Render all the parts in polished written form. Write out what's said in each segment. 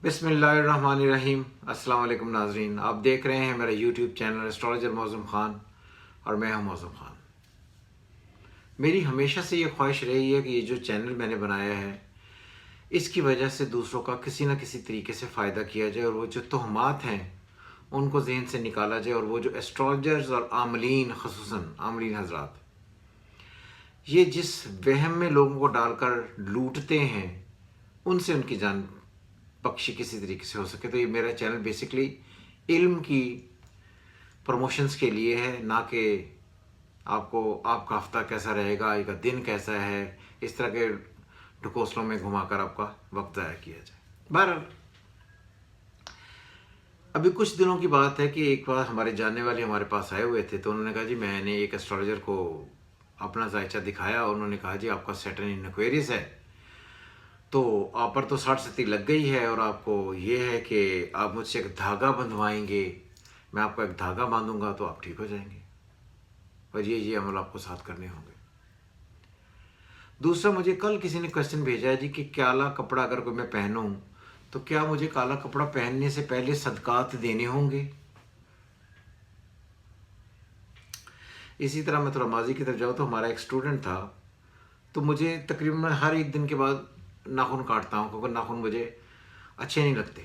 बिस्मिल्लाहिर्रहमानिर्रहीम। अस्सलाम वालेकुम नाजरीन, आप देख रहे हैं मेरा यूट्यूब चैनल एस्ट्रोलॉजर मौज़ूम ख़ान और मैं हूं मौज़ूम ख़ान। मेरी हमेशा से ये ख्वाहिश रही है कि ये जो चैनल मैंने बनाया है इसकी वजह से दूसरों का किसी न किसी तरीके से फ़ायदा किया जाए और वो जो तोहमात हैं उनको जहन से निकाला जाए और वो जो एस्ट्रोलॉजर्स और आमलीन, ख़ुसूसन आमलीन हजरात, ये जिस वहम में लोगों को डालकर लूटते हैं उनसे उनकी जान बख्शी किसी तरीके से हो सके। तो ये मेरा चैनल बेसिकली इल्म की प्रमोशंस के लिए है, ना कि आपको आपका हफ्ता कैसा रहेगा, आपका दिन कैसा है, इस तरह के ढकोसलों में घुमाकर आपका वक्त ज़ाया किया जाए। बहरहाल अभी कुछ दिनों की बात है कि एक बार हमारे जानने वाले हमारे पास आए हुए थे, तो उन्होंने कहा जी मैंने एक एस्ट्रोलॉजर को अपना जायचा दिखाया और उन्होंने कहा जी आपका सैटर्न इन एक्वेरियस है, तो आप पर तो 60 लग गई है और आपको ये है कि आप मुझसे एक धागा बंधवाएंगे, मैं आपको एक धागा बांधूंगा तो आप ठीक हो जाएंगे और ये अमल आपको साथ करने होंगे। दूसरा, मुझे कल किसी ने क्वेश्चन भेजा है जी कि काला कपड़ा अगर कोई मैं पहनूं तो क्या मुझे काला कपड़ा पहनने से पहले सदकात देने होंगे। इसी तरह मैं थोड़ा माजी की तरफ जाऊँ तो हमारा एक स्टूडेंट था, तो मुझे तकरीबन हर एक दिन के बाद नाखून काटता हूँ क्योंकि नाखून मुझे अच्छे नहीं लगते।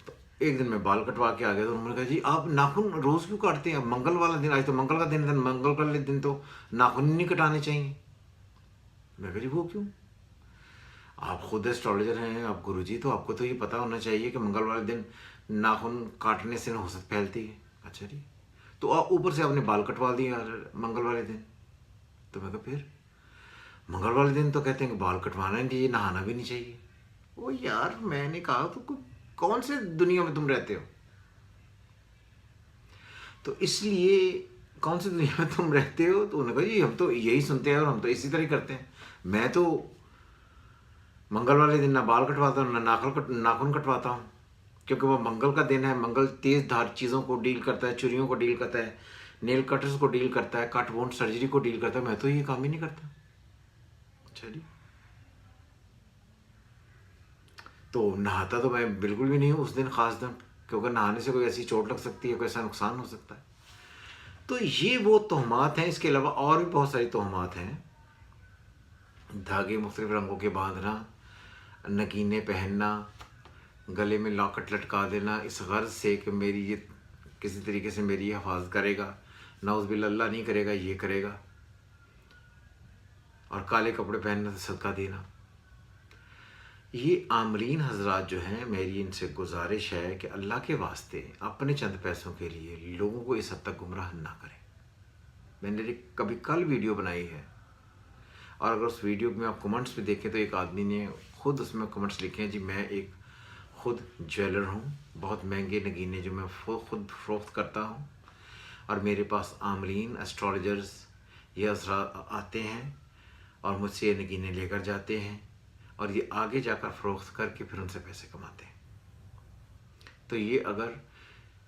तो एक दिन मैं बाल कटवा के आ गया तो उन्होंने कहा जी आप नाखून रोज़ क्यों काटते हैं, मंगल वाला दिन, आज तो मंगल का दिन है, मंगल वाले दिन तो नाखून नहीं कटाने चाहिए। मैं कहा जी वो क्यों, आप खुद एस्ट्रोलॉजर हैं, आप गुरुजी, तो आपको तो ये पता होना चाहिए कि मंगल वाले दिन नाखून काटने से नहुसत फैलती है। अच्छा जी, तो आप ऊपर से आपने बाल कटवा दिए मंगल वाले दिन। तो मैं कहा फिर मंगल वाले दिन तो कहते हैं कि बाल कटवाना नहीं चाहिए, नहाना भी नहीं चाहिए। ओ यार, मैंने कहा तो कौन से दुनिया में तुम रहते हो, तो इसलिए कौन सी दुनिया में तुम रहते हो। तो उन्होंने कहा जी हम तो यही सुनते हैं और हम तो इसी तरह करते हैं। मैं तो मंगल वाले दिन ना बाल कटवाता हूँ ना नाखून कटवाता हूँ, क्योंकि वो मंगल का दिन है। मंगल तेज धार चीज़ों को डील करता है, चुरियों को डील करता है, नेल कटर्स को डील करता है, कट वोंड सर्जरी को डील करता है। मैं तो ये काम ही नहीं करता। अच्छा जी, तो नहाता तो मैं बिल्कुल भी नहीं हूँ उस दिन, ख़ास दिन, क्योंकि नहाने से कोई ऐसी चोट लग सकती है, कोई ऐसा नुकसान हो सकता है। तो ये वो तोहमात हैं। इसके अलावा और भी बहुत सारी तोहमात हैं। धागे मुख्तलिफ रंगों के बांधना, नगीने पहनना, गले में लॉकेट लटका देना इस गर्ज से कि मेरी ये किसी तरीके से मेरी हिफाजत करेगा, नाउज़ुबिल्लाह अल्लाह नहीं करेगा ये करेगा, और काले कपड़े पहनना तो सदका देना। ये आमरीन हजरात जो हैं, मेरी इनसे गुजारिश है कि अल्लाह के वास्ते अपने चंद पैसों के लिए लोगों को इस हद तक गुमराह ना करें। मैंने कभी कल वीडियो बनाई है और अगर उस वीडियो में आप कमेंट्स में देखें तो एक आदमी ने खुद उसमें कमेंट्स लिखे हैं जी मैं एक खुद ज्वेलर हूँ, बहुत महंगे नगीने जो मैं खुद फ़रोख्त करता हूँ और मेरे पास आमरीन एस्ट्रोलॉजर्स ये हज़रात आते हैं और मुझसे ये नगीने लेकर जाते हैं और ये आगे जाकर फ़रोख्त करके फिर उनसे पैसे कमाते हैं। तो ये अगर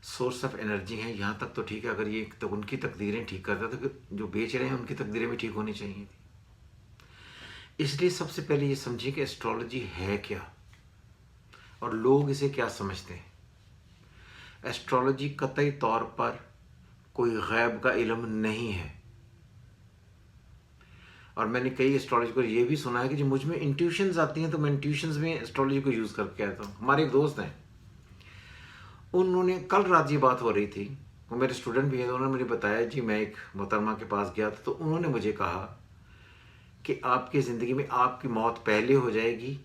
सोर्स ऑफ एनर्जी है यहाँ तक तो ठीक है, अगर ये तो उनकी तकदीरें ठीक करता तो फिर जो बेच रहे हैं उनकी तकदीरें भी ठीक होनी चाहिए थी। इसलिए सबसे पहले ये समझिए कि एस्ट्रोलॉजी है क्या और लोग इसे क्या समझते हैं। एस्ट्रोलॉजी कतई तौर पर कोई गैब का इल्म नहीं है। और मैंने कई एस्ट्रोलॉजी को ये भी सुना है कि जो मुझ में इंट्यूशंस आती हैं तो मैं इंट्यूशंस में एस्ट्रोलॉजी को यूज़ करके आता हूँ। हमारे एक दोस्त हैं, उन्होंने कल रात ये बात हो रही थी, वो मेरे स्टूडेंट भी हैं, तो उन्होंने मुझे बताया जी मैं एक मोहतरमा के पास गया था तो उन्होंने मुझे कहा कि आपकी ज़िंदगी में आपकी मौत पहले हो जाएगी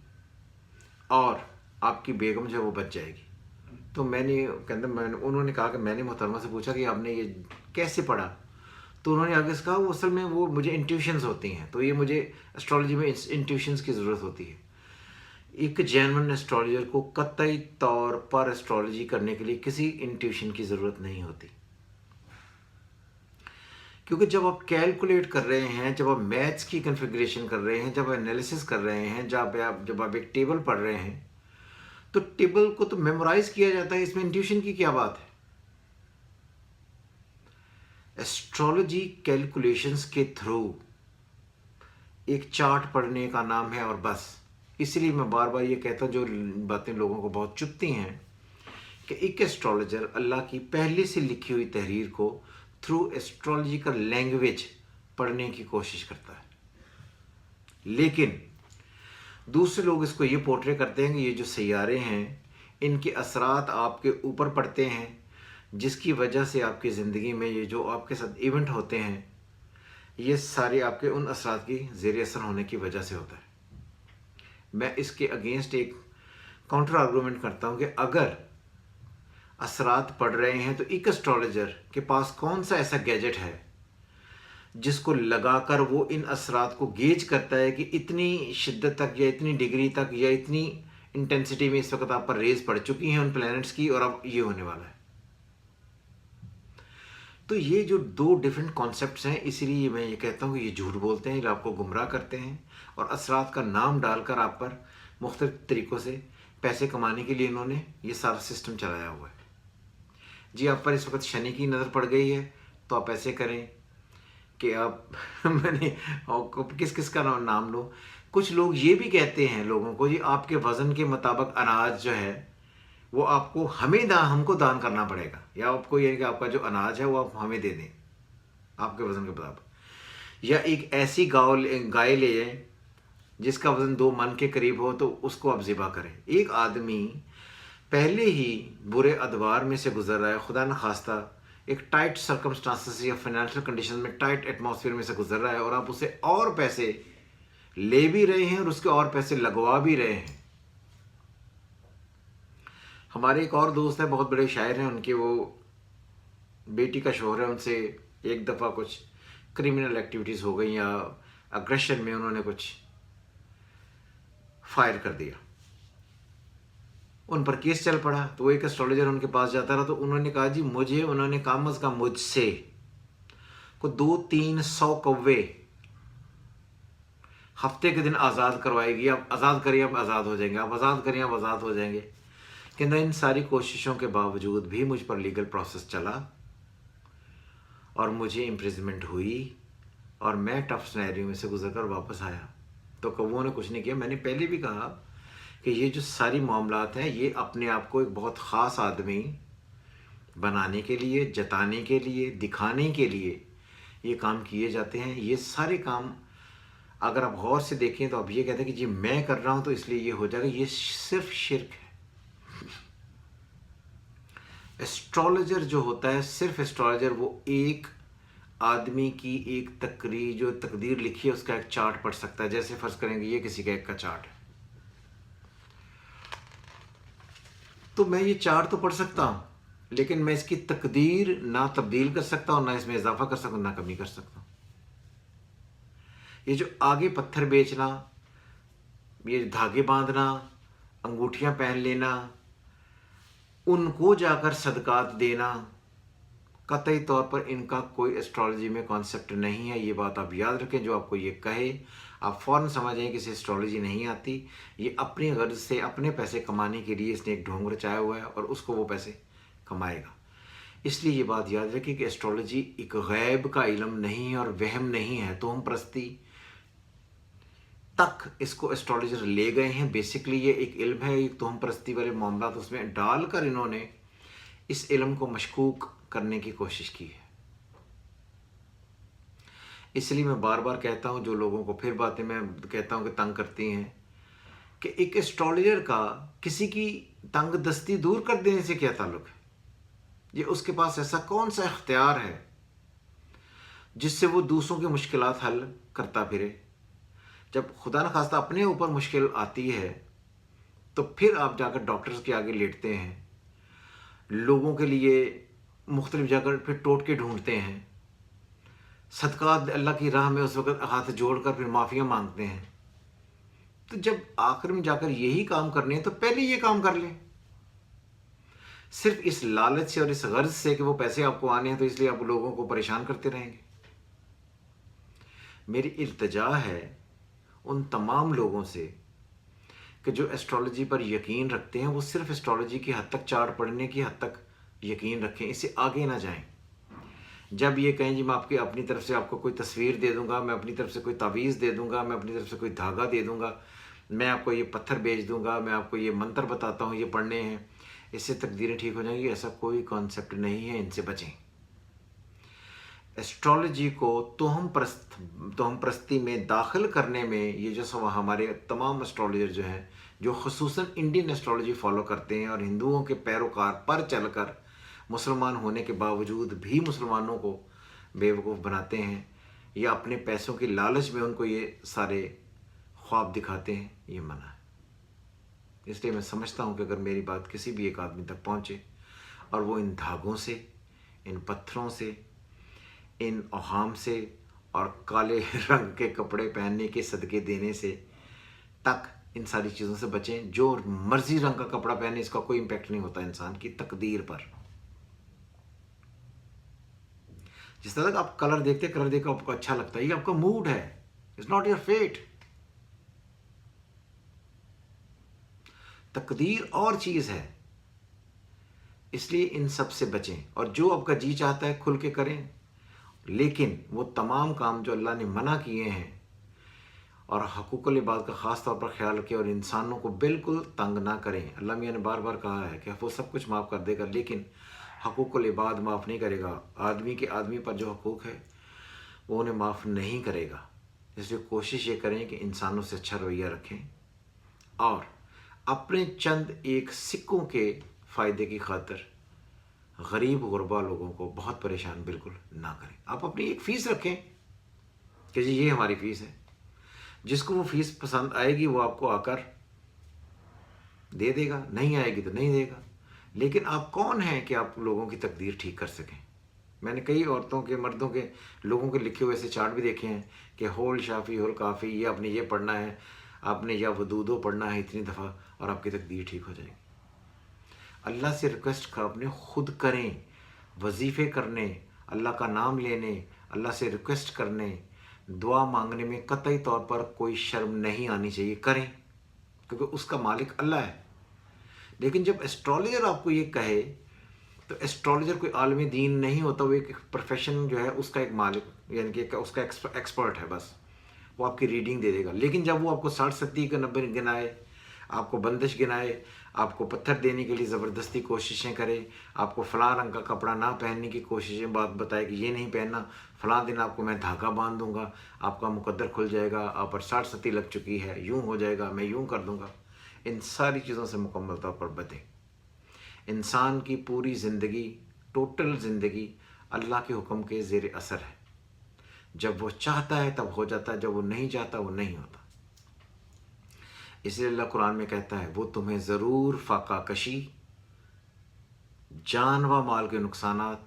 और आपकी बेगम जो है वो बच जाएगी। तो उन्होंने कहा कि मैंने मोहतरमा से पूछा कि आपने ये कैसे पढ़ा, तो उन्होंने आगे से कहा वो असल में वो मुझे इंट्यूशंस होती हैं, तो ये मुझे एस्ट्रोलॉजी में इंट्यूशंस की ज़रूरत होती है। एक जेन्युइन एस्ट्रोलॉजर को कतई तौर पर एस्ट्रोलॉजी करने के लिए किसी इंट्यूशन की ज़रूरत नहीं होती, क्योंकि जब आप कैलकुलेट कर रहे हैं, जब आप मैथ्स की कन्फिग्रेशन कर रहे हैं, जब आप एनालिसिस कर रहे हैं, जब आप एक टेबल पढ़ रहे हैं, तो टेबल को तो मेमोराइज किया जाता है, इसमें इंट्यूशन की क्या बात है। एस्ट्रोलॉजी कैलकुलेशंस के थ्रू एक चार्ट पढ़ने का नाम है और बस इसलिए मैं बार बार ये कहता हूँ, जो बातें लोगों को बहुत चुभती हैं, कि एक एस्ट्रोलॉजर अल्लाह की पहले से लिखी हुई तहरीर को थ्रू एस्ट्रोलॉजिकल लैंग्वेज पढ़ने की कोशिश करता है, लेकिन दूसरे लोग इसको ये पोर्ट्रे करते हैं कि ये जो सैयारे हैं इनके असरात आपके ऊपर पड़ते हैं, जिसकी वजह से आपकी ज़िंदगी में ये जो आपके साथ इवेंट होते हैं ये सारे आपके उन असरात की ज़ेर असर होने की वजह से होता है। मैं इसके अगेंस्ट एक काउंटर आर्गूमेंट करता हूँ कि अगर असरात पड़ रहे हैं तो एक एस्ट्रोलॉजर के पास कौन सा ऐसा गैजेट है जिसको लगाकर वो इन असरात को गेज करता है कि इतनी शिद्दत तक या इतनी डिग्री तक या इतनी इंटेंसिटी में इस वक्त आप पर रेज पड़ चुकी हैं उन प्लैनेट्स की और अब ये होने वाला है। तो ये जो दो डिफरेंट कॉन्सेप्ट्स हैं, इसीलिए मैं ये कहता हूँ कि ये झूठ बोलते हैं, ये आपको गुमराह करते हैं और असरात का नाम डालकर आप पर मुख्तलिफ तरीक़ों से पैसे कमाने के लिए इन्होंने ये सारा सिस्टम चलाया हुआ है। जी आप पर इस वक्त शनि की नज़र पड़ गई है तो आप ऐसे करें कि आप मैंने किस किस का नाम लो। कुछ लोग ये भी कहते हैं लोगों को, जी आपके वज़न के मुताबिक अनाज जो है वो आपको हमको दान करना पड़ेगा, या आपको ये कि आपका जो अनाज है वो आप हमें दे दें आपके वज़न के मुताबिक, या एक ऐसी गाय ले जाएं जिसका वज़न 2 मन के करीब हो तो उसको आप ज़िबा करें। एक आदमी पहले ही बुरे अदवार में से गुजर रहा है, खुदा न खास्ता एक टाइट सर्कमस्टांसेस या फाइनेंशियल कंडीशन में टाइट एटमॉस्फेयर में से गुजर रहा है, और आप उसे और पैसे ले भी रहे हैं और उसके और पैसे लगवा भी रहे हैं। हमारे एक और दोस्त है, बहुत बड़े शायर हैं, उनके वो बेटी का शोहर है, उनसे एक दफ़ा कुछ क्रिमिनल एक्टिविटीज़ हो गई या अग्रेशन में उन्होंने कुछ फायर कर दिया, उन पर केस चल पड़ा। तो वो एक एस्ट्रोलॉजर उनके पास जाता रहा, तो उन्होंने कहा जी उन्होंने कम अज़ कम मुझसे को 200-300 कौवे हफ्ते के दिन आज़ाद करवाएगी। आप आज़ाद करिए आप आज़ाद हो जाएंगे, आप आज़ाद करिए आप आज़ाद हो जाएंगे। कहना इन सारी कोशिशों के बावजूद भी मुझ पर लीगल प्रोसेस चला और मुझे इम्प्रिजमेंट हुई और मैं टफ सिनेरियो में से गुजर कर वापस आया। तो कौवों ने कुछ नहीं किया। मैंने पहले भी कहा कि ये जो सारी मामलात हैं ये अपने आप को एक बहुत ख़ास आदमी बनाने के लिए, जताने के लिए, दिखाने के लिए ये काम किए जाते हैं। ये सारे काम अगर आप गौर से देखें तो आप ये कहते हैं कि जी मैं कर रहा हूँ तो इसलिए ये हो जाएगा, ये सिर्फ शिर्क है। एस्ट्रोलॉजर जो होता है, सिर्फ एस्ट्रोलॉजर वो एक आदमी की एक तकदीर लिखी है उसका एक चार्ट पढ़ सकता है। जैसे फर्ज करेंगे ये किसी का एक का चार्ट है, तो मैं ये चार्ट तो पढ़ सकता हूँ लेकिन मैं इसकी तकदीर ना तब्दील कर सकता हूँ, ना इसमें इजाफा कर सकता हूँ, ना कमी कर सकता हूँ। ये जो आगे पत्थर बेचना, ये धागे बांधना, अंगूठियाँ पहन लेना, उनको जाकर सदकात देना, कतई तौर पर इनका कोई एस्ट्रोलॉजी में कॉन्सेप्ट नहीं है। ये बात आप याद रखें। जो आपको ये कहे आप फ़ौरन समझें कि इसे एस्ट्रोलॉजी नहीं आती, ये अपनी गर्ज से अपने पैसे कमाने के लिए इसने एक ढोंग रचाया हुआ है और उसको वो पैसे कमाएगा। इसलिए ये बात याद रखें कि एस्ट्रोलॉजी एक गैब का इल्म नहीं है और वहम नहीं है। तो हम प्रस्ती तक इसको एस्ट्रोलॉजर ले गए हैं। बेसिकली ये एक इल्म है, एक तोहम परस्ती वाले मामला उसमें डालकर इन्होंने इस इल्म को मशकूक करने की कोशिश की है। इसलिए मैं बार बार कहता हूँ, जो लोगों को फिर बातें मैं कहता हूँ कि तंग करती हैं, कि एक एस्ट्रोलॉजर का किसी की तंग दस्ती दूर कर देने से क्या ताल्लुक़ है? ये उसके पास ऐसा कौन सा इख्तियार है जिससे वो दूसरों की मुश्किलात हल करता फिरे? जब खुदा न खास्ता अपने ऊपर मुश्किल आती है तो फिर आप जाकर डॉक्टर्स के आगे लेटते हैं, लोगों के लिए मुख्तलिफ जाकर फिर टोटके ढूंढते हैं, सदक़ात अल्लाह की राह में उस वक़्त हाथ जोड़कर फिर माफ़िया मांगते हैं। तो जब आखिर में जाकर यही काम करने हैं तो पहले ये काम कर लें। सिर्फ इस लालच से और इस गर्ज से कि वो पैसे आपको आने हैं तो इसलिए आप लोगों को परेशान करते रहेंगे। मेरी इल्तिजा है उन तमाम लोगों से कि जो एस्ट्रोलॉजी पर यकीन रखते हैं वो सिर्फ एस्ट्रोलॉजी की हद तक, चार्ट पढ़ने की हद तक यकीन रखें, इससे आगे ना जाएं। जब ये कहें जी मैं आपकी अपनी तरफ से आपको कोई तस्वीर दे दूंगा, मैं अपनी तरफ से कोई तावीज़ दे दूंगा, मैं अपनी तरफ से कोई धागा दे दूंगा, मैं आपको ये पत्थर भेज दूंगा, मैं आपको ये मंत्र बताता हूँ, ये पढ़ने हैं, इससे तकदीरें ठीक हो जाएंगी, ऐसा कोई कॉन्सेप्ट नहीं है। इनसे बचें। एस्ट्रोलॉजी को तोहम परस्ती में दाखिल करने में ये जो सब हमारे तमाम एस्ट्रोलॉजर जो हैं, जो ख़ुसूसन इंडियन एस्ट्रोलॉजी फॉलो करते हैं और हिंदुओं के पैरोकार पर चलकर मुसलमान होने के बावजूद भी मुसलमानों को बेवकूफ़ बनाते हैं या अपने पैसों की लालच में उनको ये सारे ख्वाब दिखाते हैं, ये मना है। इसलिए मैं समझता हूँ कि अगर मेरी बात किसी भी एक आदमी तक पहुँचे और वो इन धागों से, इन पत्थरों से, इन अहाम से और काले रंग के कपड़े पहनने के सदके देने से तक इन सारी चीज़ों से बचें। जो मर्जी रंग का कपड़ा पहने, इसका कोई इम्पैक्ट नहीं होता इंसान की तकदीर पर। जिस तरह आप कलर देखते, कलर देखकर आपको अच्छा लगता है, ये आपका मूड है, इट्स नॉट योर फेट। तकदीर और चीज़ है, इसलिए इन सब से बचें और जो आपका जी चाहता है खुल के करें, लेकिन वो तमाम काम जो अल्लाह ने मना किए हैं और हकूक़ुल इबाद का ख़ास तौर पर ख्याल रखें और इंसानों को बिल्कुल तंग ना करें। अल्लाह मियाँ ने बार बार कहा है कि वो सब कुछ माफ़ कर देगा, लेकिन हकूक़ुल इबाद माफ़ नहीं करेगा। आदमी के आदमी पर जो हकूक़ है वो उन्हें माफ़ नहीं करेगा। इसलिए कोशिश ये करें कि इंसानों से अच्छा रवैया रखें और अपने चंद एक सिक्कों के फ़ायदे की खातिर गरीब गुरबा लोगों को बहुत परेशान बिल्कुल ना करें। आप अपनी एक फ़ीस रखें कि जी ये हमारी फ़ीस है, जिसको वो फ़ीस पसंद आएगी वो आपको आकर दे देगा, नहीं आएगी तो नहीं देगा। लेकिन आप कौन हैं कि आप लोगों की तकदीर ठीक कर सकें? मैंने कई औरतों के, मर्दों के, लोगों के लिखे हुए ऐसे चार्ट भी देखे हैं कि होल शाफ़ी होल काफ़ी, ये आपने ये पढ़ना है, आपने या वदूदो पढ़ना है इतनी दफ़ा और आपकी तकदीर ठीक हो जाएगी। अल्लाह से रिक्वेस्ट कर अपने खुद करें, वजीफ़े करने, अल्लाह का नाम लेने, अल्लाह से रिक्वेस्ट करने, दुआ मांगने में कतई तौर पर कोई शर्म नहीं आनी चाहिए। करें, क्योंकि उसका मालिक अल्लाह है। लेकिन जब एस्ट्रोलॉजर आपको ये कहे, तो एस्ट्रोलॉजर कोई आलमी दीन नहीं होता, वो एक प्रोफेशन जो है उसका एक मालिक, यानी कि उसका एक्सपर्ट है। बस वो आपकी रीडिंग दे देगा। लेकिन जब वो आपको 60 70 का 90 गिनाए, आपको बंदिश गिनाए, आपको पत्थर देने के लिए ज़बरदस्ती कोशिशें करे, आपको फ़लाँ रंग का कपड़ा ना पहनने की कोशिशें, बात बताए कि ये नहीं पहनना, फ़लाँ दिन आपको मैं धागा बांध दूंगा, आपका मुकद्दर खुल जाएगा, आप पर 60 सती लग चुकी है, यूँ हो जाएगा, मैं यूँ कर दूंगा, इन सारी चीज़ों से मुकम्मल तौर पर बचें। इंसान की पूरी ज़िंदगी, टोटल ज़िंदगी अल्लाह के हुक्म के ज़ेर असर है। जब वो चाहता है तब हो जाता है, जब वो नहीं चाहता वो नहीं होता। इसलिए अल्लाह कुरान में कहता है वो तुम्हें ज़रूर फाका कशी, जान व माल के नुकसानात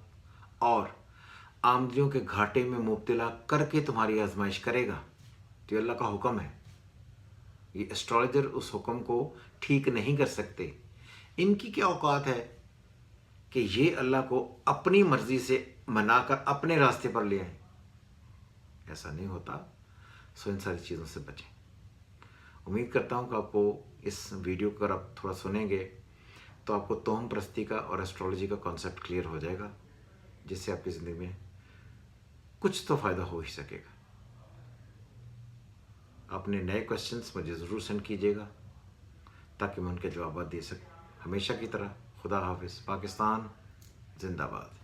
और आमदनियों के घाटे में मुब्तला करके तुम्हारी आजमाइश करेगा। तो ये अल्लाह का हुक्म है। ये एस्ट्रोलॉजर उस हुक्म को ठीक नहीं कर सकते। इनकी क्या औकात है कि ये अल्लाह को अपनी मर्ज़ी से मनाकर अपने रास्ते पर ले आए? ऐसा नहीं होता। सो इन सारी चीज़ों से बचें। उम्मीद करता हूँ कि आपको इस वीडियो को अगर आप थोड़ा सुनेंगे तो आपको तोहम परस्ती का और एस्ट्रोलॉजी का कॉन्सेप्ट क्लियर हो जाएगा, जिससे आपकी ज़िंदगी में कुछ तो फ़ायदा हो ही सकेगा। अपने नए क्वेश्चंस मुझे ज़रूर सेंड कीजिएगा ताकि मैं उनके जवाब दे सकूँ। हमेशा की तरह खुदा हाफिज़। पाकिस्तान जिंदाबाद।